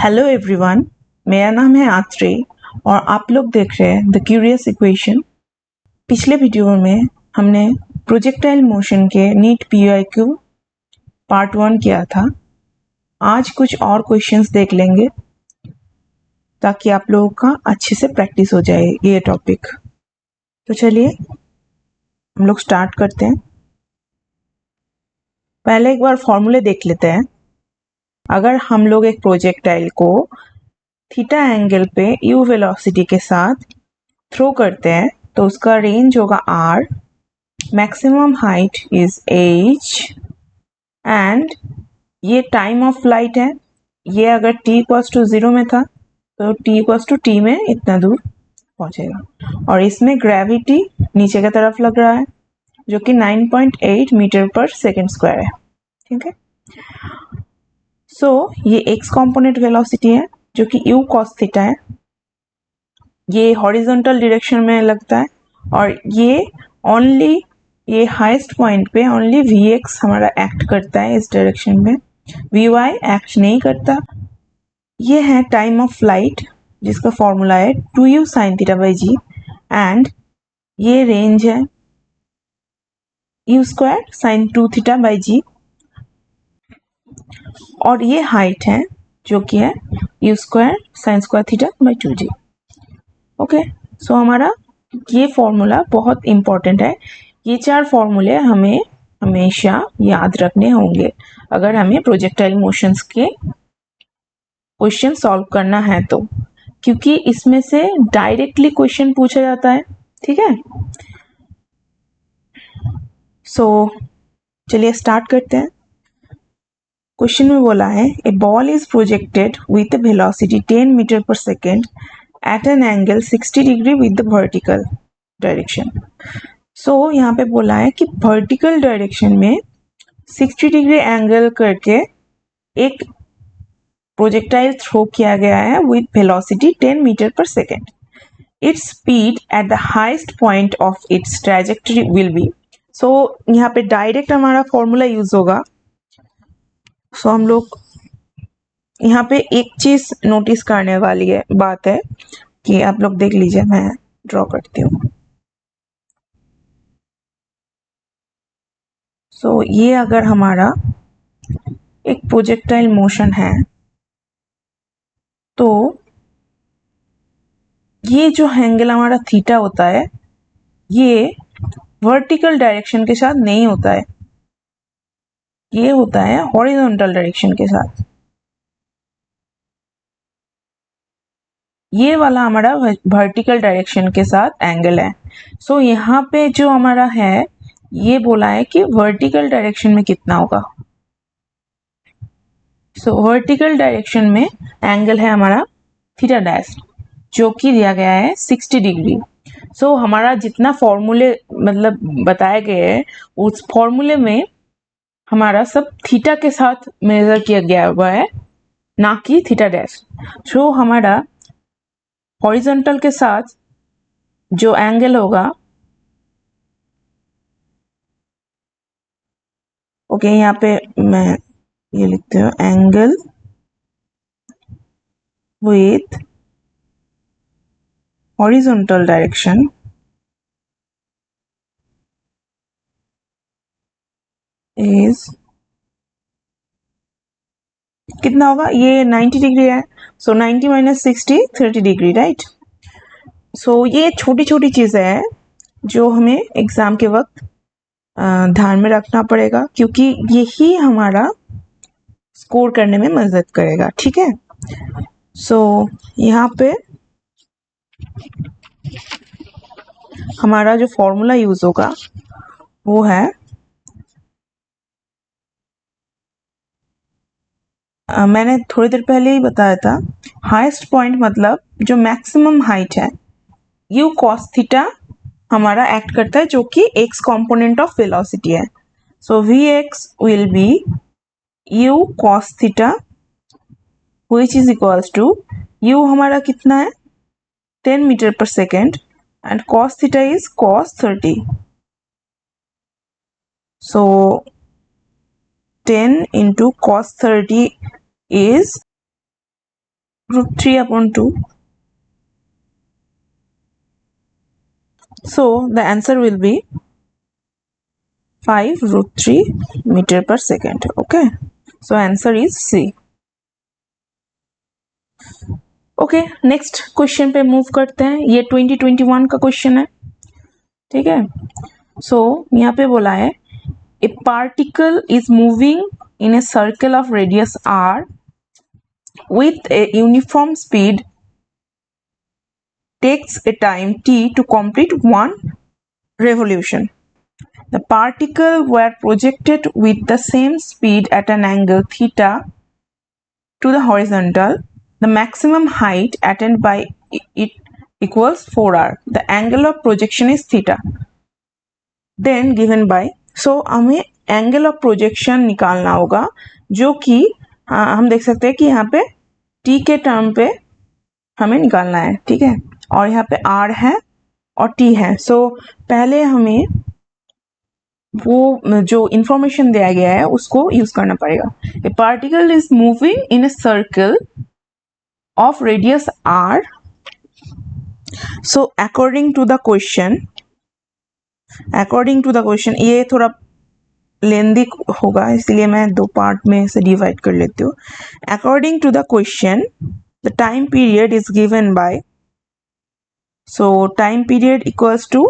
Hello everyone, मेरा नाम है आत्रे और आप लोग देख रहे हैं द क्यूरियस इक्वेशन। पिछले वीडियो में हमने प्रोजेक्टाइल मोशन के नीट पीआईक्यू पार्ट 1 किया था। आज कुछ और क्वेश्चंस देख लेंगे ताकि आप लोगों का अच्छे से प्रैक्टिस हो जाए ये टॉपिक। तो चलिए हम लोग स्टार्ट करते हैं। पहले एक बार फॉर्मूले देख लेते हैं। अगर हम लोग एक प्रोजेक्टाइल को थीटा एंगल पे यू वेलोसिटी के साथ थ्रो करते हैं तो उसका रेंज होगा r, maximum height is h and ये टाइम ऑफ फ्लाइट है। ये अगर t इक्वल्स टू 0 में था तो t इक्वल्स टू t में इतना दूर पहुंचेगा और इसमें ग्रेविटी नीचे की तरफ लग रहा है जो कि 9.8 मीटर पर सेकेंड स्क्वायर है। ठीक है, सो ये x कॉम्पोनेंट वेलोसिटी है जो कि u cos थीटा है। ये हॉरिजॉन्टल डायरेक्शन में लगता है और ये हाईएस्ट पॉइंट पे ओनली Vx हमारा एक्ट करता है इस डायरेक्शन में, Vy एक्ट नहीं करता। ये है टाइम ऑफ फ्लाइट जिसका फॉर्मूला है 2u sin theta by G and ये रेंज है u square sin 2 theta by G और ये हाइट है जो कि है u square sin square theta by 2g। Okay, so हमारा ये फॉर्मूला बहुत इंपॉर्टेंट है। ये 4 फॉर्मूले हमें हमेशा याद रखने होंगे अगर हमें प्रोजेक्टाइल मोशंस के क्वेश्चन सॉल्व करना है तो, क्योंकि इसमें से डायरेक्टली क्वेश्चन पूछा जाता है। ठीक है, सो चलिए स्टार्ट करते हैं। क्वेश्चन में बोला है a ball is projected with a velocity 10 metre per second at an angle 60 degree with the vertical direction. So यहाँ पे बोला है कि वर्टिकल डायरेक्शन में 60 डिग्री एंगल करके एक प्रोजेक्टाइल थ्रो किया गया है with velocity 10 metre per second. Its speed at the highest point of its trajectory will be. So यहाँ पे डायरेक्ट हमारा फॉर्मूला यूज होगा। सो हम लोग यहाँ पे एक चीज नोटिस करने वाली है बात है कि आप लोग देख लीजिए, मैं ड्रॉ करती हूँ। सो ये अगर हमारा एक प्रोजेक्टाइल मोशन है तो ये जो एंगल हमारा थीटा होता है ये वर्टिकल डायरेक्शन के साथ नहीं होता है, ये होता है हॉरिजॉन्टल डायरेक्शन के साथ। ये वाला हमारा वर्टिकल डायरेक्शन के साथ एंगल है। सो यहाँ पे जो हमारा है ये बोला है कि वर्टिकल डायरेक्शन में कितना होगा। सो वर्टिकल डायरेक्शन में एंगल है हमारा थीटा डैश जो कि दिया गया है 60 डिग्री। सो हमारा जितना फॉर्मूले मतलब बताए गए हैं उस फॉर्मूले में हमारा सब थीटा के साथ मेजर किया गया हुआ है, ना कि थीटा डैश। सो हमारा हॉरिजॉन्टल के साथ जो एंगल होगा, ओके यहाँ पे मैं ये लिखती हूँ angle with horizontal direction is कितना होगा, ये 90 डिग्री है। सो 90 माइनस 60 30 डिग्री, राइट। सो ये छोटी छोटी चीजें हैं जो हमें एग्जाम के वक्त ध्यान में रखना पड़ेगा क्योंकि यही हमारा स्कोर करने में मदद करेगा। ठीक है, सो यहाँ पे हमारा जो फॉर्मूला यूज होगा वो है मैंने थोड़ी देर पहले ही बताया था, हाईएस्ट पॉइंट मतलब जो मैक्सिमम हाइट है u cos थीटा हमारा एक्ट करता है जो कि x कंपोनेंट ऑफ वेलोसिटी है। सो Vx will be u cos theta which is equals to u हमारा कितना है 10 metre per second and cos theta is cos 30. So 10 into cos 30 is √3/2. So the answer will be 5√3 meter per second. Okay, so answer is C. Okay, next question पे move करते हैं. ये 2021 का question है, ठीक है. सो यहाँ पे बोला है ए particle is moving in a circle of radius r with a uniform speed takes a time t to complete one revolution. The particles were projected with the same speed at an angle theta to the horizontal. The maximum height attained by it equals 4r. The angle of projection is theta. Then given by, so हमें angle of projection निकालना होगा, जो कि हम देख सकते हैं कि यहाँ पे t के टर्म पे हमें निकालना है, ठीक है. और यहाँ पे r है और t है. सो पहले हमें वो जो इंफॉर्मेशन दिया गया है उसको यूज करना पड़ेगा. A particle is moving in a circle of radius r. So according to the question, ये थोड़ा लेंदी होगा इसलिए मैं दो पार्ट में से डिवाइड कर लेती हूँ. According to the question the time period is given by, so time period equals to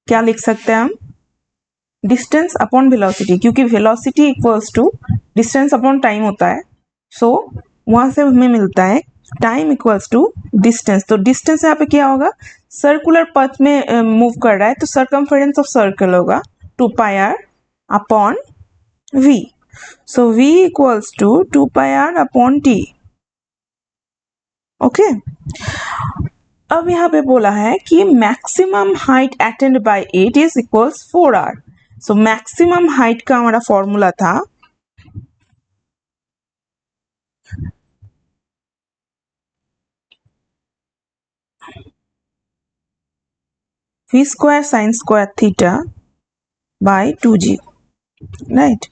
क्या लिख सकते हैं हम, डिस्टेंस अपॉन वेलोसिटी, क्योंकि velocity equals to distance upon time होता है. सो वहां से हमें मिलता है टाइम इक्वल्स टू डिस्टेंस. तो डिस्टेंस यहाँ पे क्या होगा, सर्कुलर पथ में मूव कर रहा है तो सर्कमफेरेंस ऑफ सर्कल होगा 2πr upon v. So v equals to 2πr upon t. Okay, अब यहाँ पे बोला है कि maximum height attained by it is equals 4r. So maximum height का हमारा फॉर्मूला था v square sine square theta by 2g, right.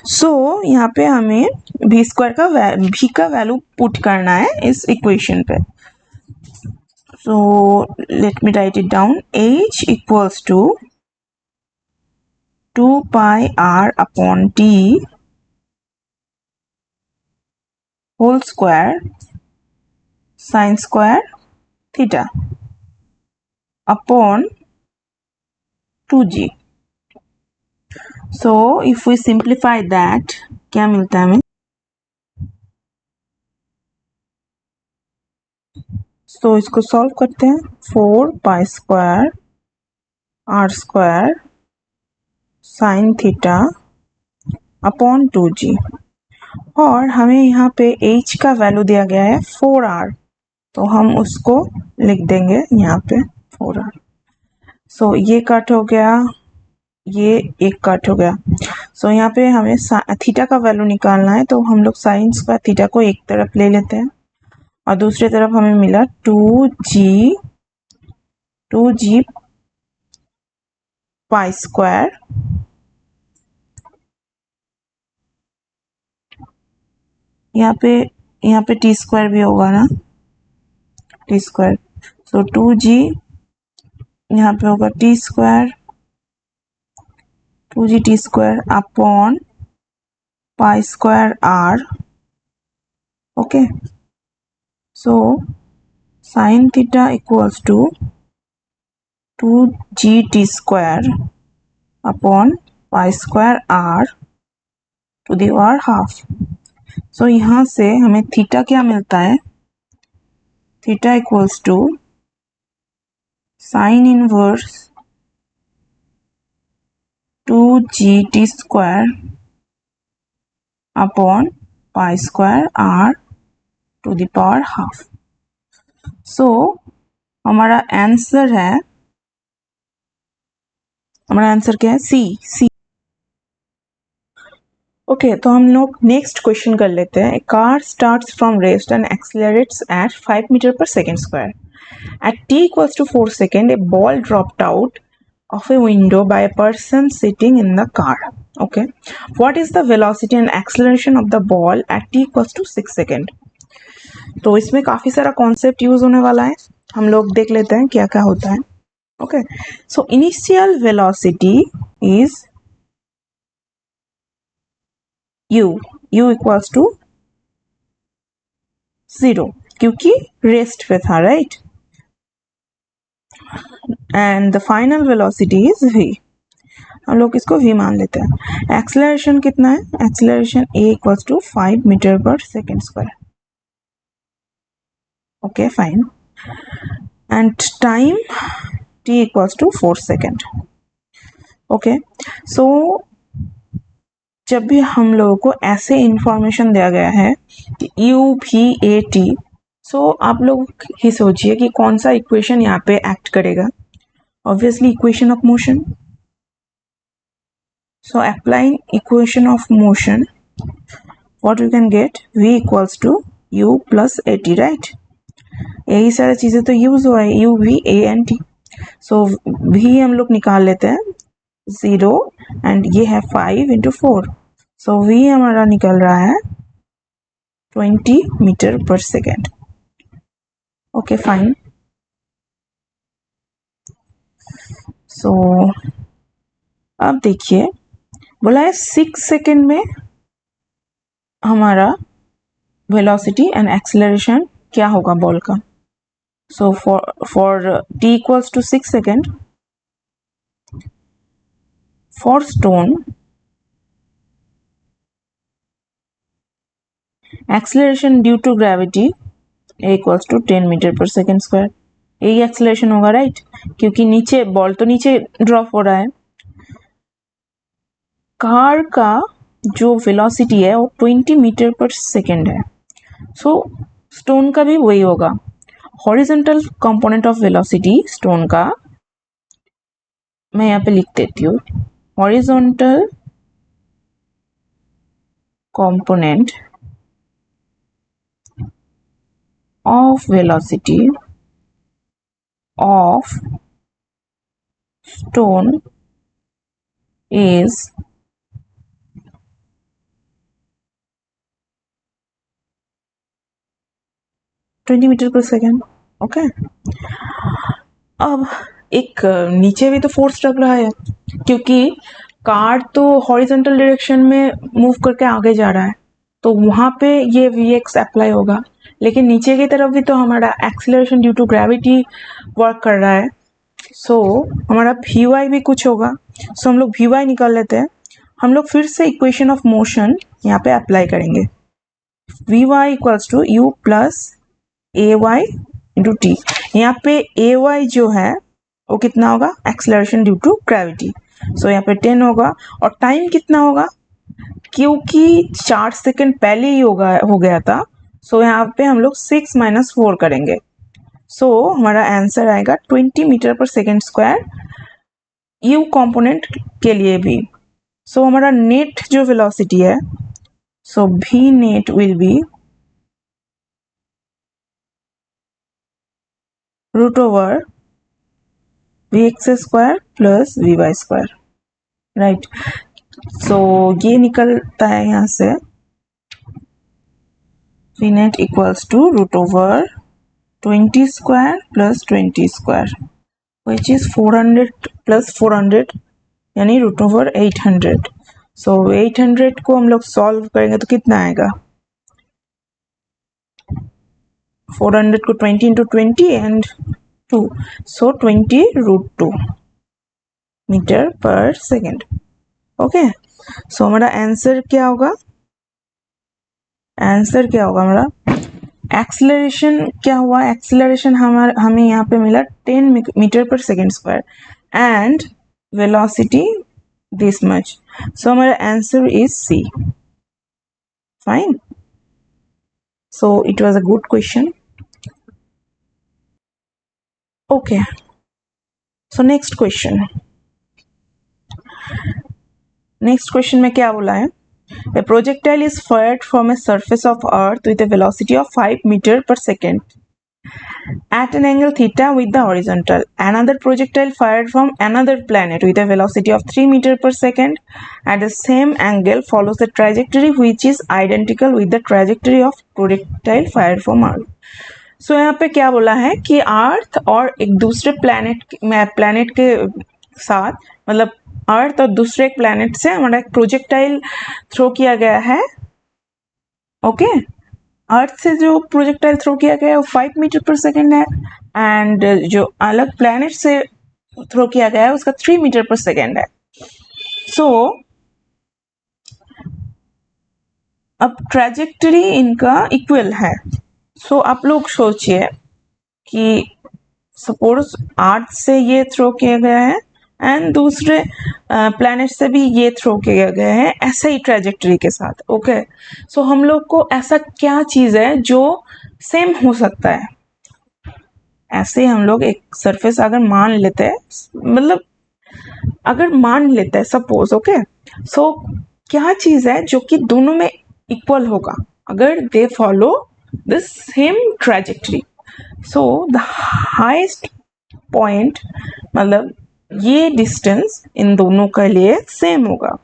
So यहाँ पे हमें v स्क्वायर का v का वैल्यू पुट करना है इस इक्वेशन पे. So let me write it down. h equals to 2πr upon t whole square sine square theta upon 2g. So if we simplify that क्या मिलता है हमें, तो इसको सॉल्व करते हैं. 4π square r square sine theta upon 2g, और हमें यहाँ पे h का वैल्यू दिया गया है 4r, तो हम उसको लिख देंगे यहाँ पे 4r. सो ये कट हो गया, ये एक कट हो गया. सो यहाँ पे हमें थीटा का वैल्यू निकालना है, तो हम लोग साइन स्क्वायर थीटा को एक तरफ ले लेते हैं और दूसरी तरफ हमें मिला 2g पाई स्क्वायर यहाँ पे टी स्क्वायर भी होगा ना, टी स्क्वायर. सो 2g यहाँ पे होगा T square, 2g T square upon pi square r. Okay, so sine theta equals to 2g T square upon pi square r to the power half. So यहाँ से हमें theta क्या मिलता है, theta equals to sine inverse 2g T square upon pi square r to the power half. So हमारा answer क्या है, सी. Okay, तो हम लोग नेक्स्ट क्वेश्चन कर लेते हैं. Car starts from rest and accelerates at 5 metre per second square. At t equals to 4 seconds, a ball dropped out of a window by a person sitting in the car. Okay, what is the velocity and acceleration of the ball at t equals to 6 seconds? तो इसमें काफ़ी सारा concept use होने वाला है, हम लोग देख लेते हैं क्या क्या होता है. Okay, so initial velocity is u equals to 0 क्योंकि रेस्ट पे था, right. And the final velocity is v. हम लोग इसको v मान लेते हैं. एक्सेलरेशन कितना है? Acceleration a equals to 5 metre per second square. Okay fine. And time t equals to 4 second. Okay, so जब भी हम लोगों को ऐसे इंफॉर्मेशन दिया गया है कि u v a t, सो आप लोग ही सोचिए कि कौन सा इक्वेशन यहाँ पे एक्ट करेगा. Obviously equation of motion. So applying equation of motion, what you can get? V equals to u plus at, right? यही सारी चीजें तो यूज हुआ है, u v a and t. So v हम लोग निकाल लेते हैं 0 एंड ये है 5 इंटू 4. सो v हमारा निकल रहा है 20 metre per second. Okay fine. सो अब देखिए, बोला है 6 सेकेंड में हमारा वेलोसिटी एंड एक्सेलरेशन क्या होगा बॉल का. So for t equals to 6 second, for stone acceleration due to gravity a equals to 10 metre per second square. यही एक्सेलरेशन होगा, राइट, क्योंकि नीचे बॉल तो नीचे ड्रॉप हो रहा है. कार का जो वेलोसिटी है वो 20 मीटर पर सेकेंड है. सो स्टोन का भी वही होगा. Horizontal component of velocity stone का मैं यहाँ पे लिख देती हूँ. Horizontal component of velocity of stone is 20 metre per second. Okay, अब एक नीचे भी तो फोर्स लग रहा है क्योंकि कार तो हॉरिजॉन्टल डायरेक्शन में मूव करके आगे जा रहा है, तो वहां पे ये Vx अप्लाई होगा. लेकिन नीचे की तरफ भी तो हमारा acceleration due to gravity work कर रहा है. सो हमारा Vy भी कुछ होगा. सो हम लोग Vy निकाल लेते हैं. हम लोग फिर से इक्वेशन ऑफ मोशन यहाँ पे अप्लाई करेंगे. Vy equals to u plus A Y into T. यहाँ पे ए वाई जो है वो कितना होगा? Acceleration due to gravity. So यहाँ पे 10 होगा. और टाइम कितना होगा? क्योंकि 4 सेकेंड पहले ही हो गया था, सो यहाँ पे हम लोग 6 माइनस 4 करेंगे. सो हमारा आंसर आएगा 20 metre per second square you component के लिए भी. सो हमारा नेट जो वेलोसिटी है, सो भी net will be root over vx square plus vy square, right. So ये निकलता है यहाँ से v net equals to root over 20 square plus 20 square which is 400 plus 400 यानी रूट ओवर 800. सो 800 को हम लोग सॉल्व करेंगे तो कितना आएगा? 400 को 20 into 20 and 2, so 20 root 2 metre per second. Okay, so हमारा आंसर क्या होगा? आंसर क्या होगा हमारा? एक्सेलरेशन क्या हुआ? एक्सेलरेशन हमें यहाँ पे मिला 10 metre per second square and velocity this much. So हमारा answer is C. Fine. So it was a good question. Okay, so next question. Next question में क्या बोला है? A projectile is fired from a surface of earth with a velocity of 5 meter per second. at an angle theta with the horizontal. Another projectile fired from another planet with a velocity of 3 meter per second at the same angle follows the trajectory which is identical with the trajectory of projectile fired from Earth. So यहाँ पे क्या बोला है कि अर्थ और एक दूसरे planet के साथ, मतलब अर्थ और दूसरे एक प्लैनेट से हमारा एक प्रोजेक्टाइल थ्रो किया गया है. ओके, अर्थ से जो प्रोजेक्टाइल थ्रो किया गया है वो 5 मीटर पर सेकेंड है, एंड जो अलग प्लैनेट से थ्रो किया गया है उसका 3 मीटर पर सेकेंड है. सो अब ट्रैजेक्टरी इनका इक्वल है. सो आप लोग सोचिए कि सपोज अर्थ से ये थ्रो किया गया है एंड दूसरे प्लैनेट से भी ये थ्रो किया गया है ऐसे ही ट्रैजेक्टरी के साथ. ओके, सो हम लोग को ऐसा क्या चीज़ है जो सेम हो सकता है. ऐसे हम लोग एक सरफेस अगर मान लेते हैं, मतलब अगर मान लेते हैं सपोज, ओके, सो क्या चीज़ है जो कि दोनों में इक्वल होगा अगर they follow the same trajectory. So the highest point, मतलब ये डिस्टेंस इन दोनों के लिए सेम होगा.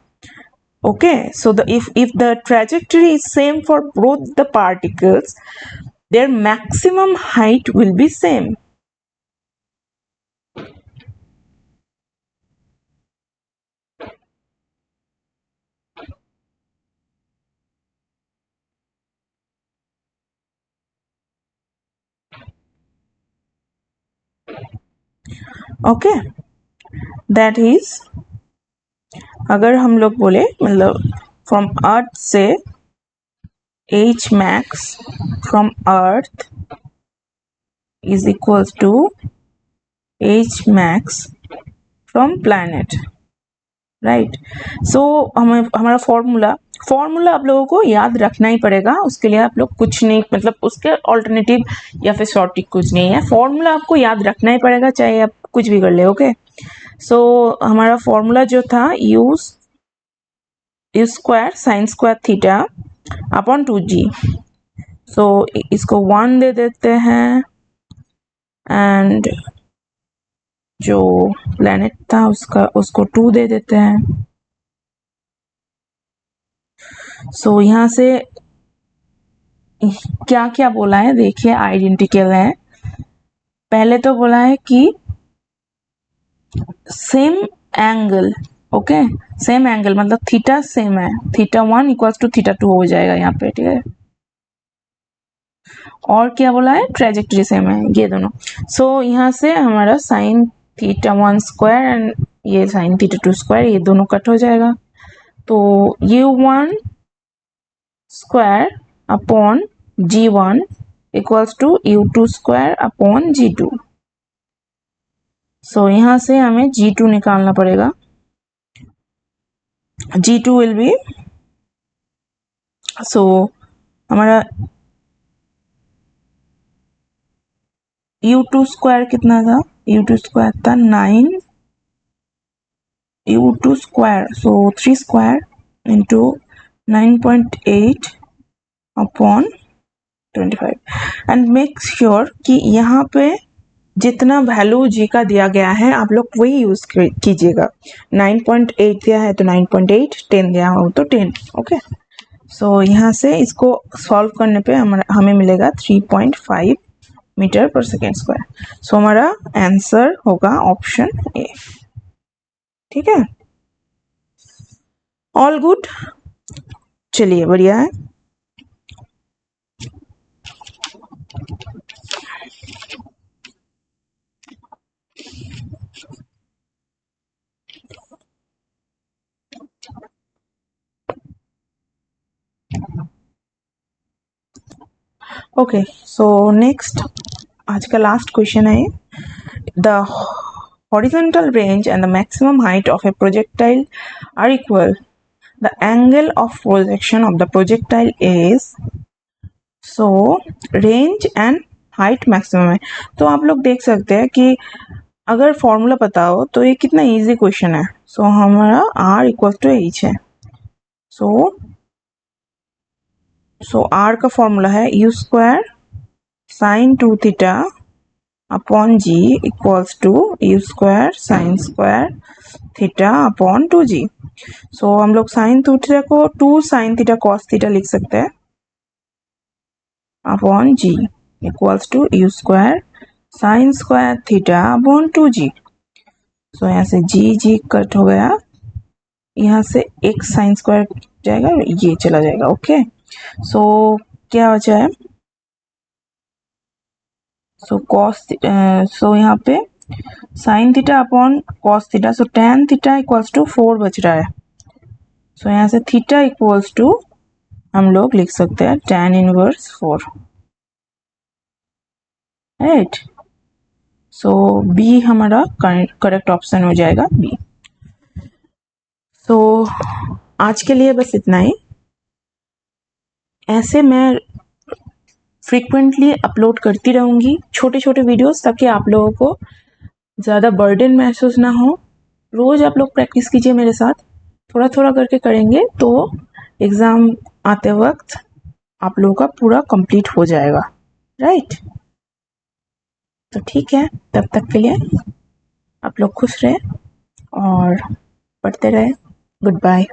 Okay, so if the trajectory is same for both the particles, their maximum height will be same. Okay, that is, अगर हम लोग बोले मतलब from earth से h max from earth is equals to h max from planet, right. So हमारा formula आप लोगों को याद रखना ही पड़ेगा. उसके लिए आप लोग कुछ नहीं, मतलब उसके ऑल्टरनेटिव या फिर शॉर्टकट कुछ नहीं है. फॉर्मूला आपको याद रखना ही पड़ेगा चाहे आप कुछ भी कर ले. ओके, सो हमारा फॉर्मूला जो था you square sine square theta upon 2g. सो इसको 1 दे देते हैं एंड जो प्लैनेट था उसको 2 दे देते हैं. सो यहाँ से क्या क्या बोला है देखिए, आइडेंटिकल है. पहले तो बोला है कि same angle. Okay, same angle मतलब थीटा सेम है, थीटा 1 इक्वल्स टू थीटा 2 हो जाएगा यहाँ पे. ठीक है, और क्या बोला है, ट्रैजेक्टरी सेम है ये दोनों. सो यहाँ से हमारा साइन थीटा 1 स्क्वायर एंड ये साइन थीटा 2 स्क्वायर, ये दोनों कट हो जाएगा. तो u1 square upon g1 equals to u2 square upon g2. So यहाँ से हमें g2 निकालना पड़ेगा. g2 विल बी, सो हमारा u2 स्क्वायर कितना था, u2 स्क्वायर था 9 u2 square, so 3 square into 9.8 upon 25. And make sure कि यहाँ पे जितना वैल्यू जी का दिया गया है आप लोग वही यूज कीजिएगा. 9.8 दिया है तो 9.8, 10 दिया हो तो 10. ओके, सो यहाँ से इसको सॉल्व करने पे हमें मिलेगा 3.5 मीटर पर सेकेंड स्क्वायर. सो हमारा आंसर होगा ऑप्शन ए. ठीक है, ऑल गुड. चलिए बढ़िया है. ओके, सो नेक्स्ट आज का लास्ट क्वेश्चन है. The horizontal range and the maximum height of a projectile are equal. The angle of projection of the projectile is, so range and height maximum है. तो आप लोग देख सकते हैं कि अगर फॉर्मूला पता हो तो ये कितना इजी क्वेश्चन है. सो हमारा r इक्वल टू h है. सो r का फॉर्मूला है u square sine 2 theta upon g equals to u square sine square theta upon 2g। So हम लोग साइन 2 थीटा को 2 साइन थीटा कॉस थीटा लिख सकते हैं upon g equals to u square sine square theta upon 2g। So यहाँ से जी cut हो गया, यहाँ से एक साइन स्क्वायर जाएगा, ये चला जाएगा। ओके, सो क्या बचा है? सो कॉस, सो यहाँ पे sine theta upon cos theta, so tan theta equals to 4 बच रहा है। सो यहाँ से थीटा इक्वल्स टू हम लोग लिख सकते हैं tan इनवर्स 4, राइट। सो बी हमारा करेक्ट ऑप्शन हो जाएगा, बी। सो आज के लिए बस इतना ही। ऐसे मैं फ्रीक्वेंटली अपलोड करती रहूँगी छोटे छोटे वीडियोस, ताकि आप लोगों को ज़्यादा बर्डन महसूस ना हो। रोज़ आप लोग प्रैक्टिस कीजिए मेरे साथ, थोड़ा थोड़ा करके करेंगे तो एग्ज़ाम आते वक्त आप लोगों का पूरा कंप्लीट हो जाएगा, राइट। तो ठीक है, तब तक के लिए आप लोग खुश रहे और पढ़ते रहे। Good bye.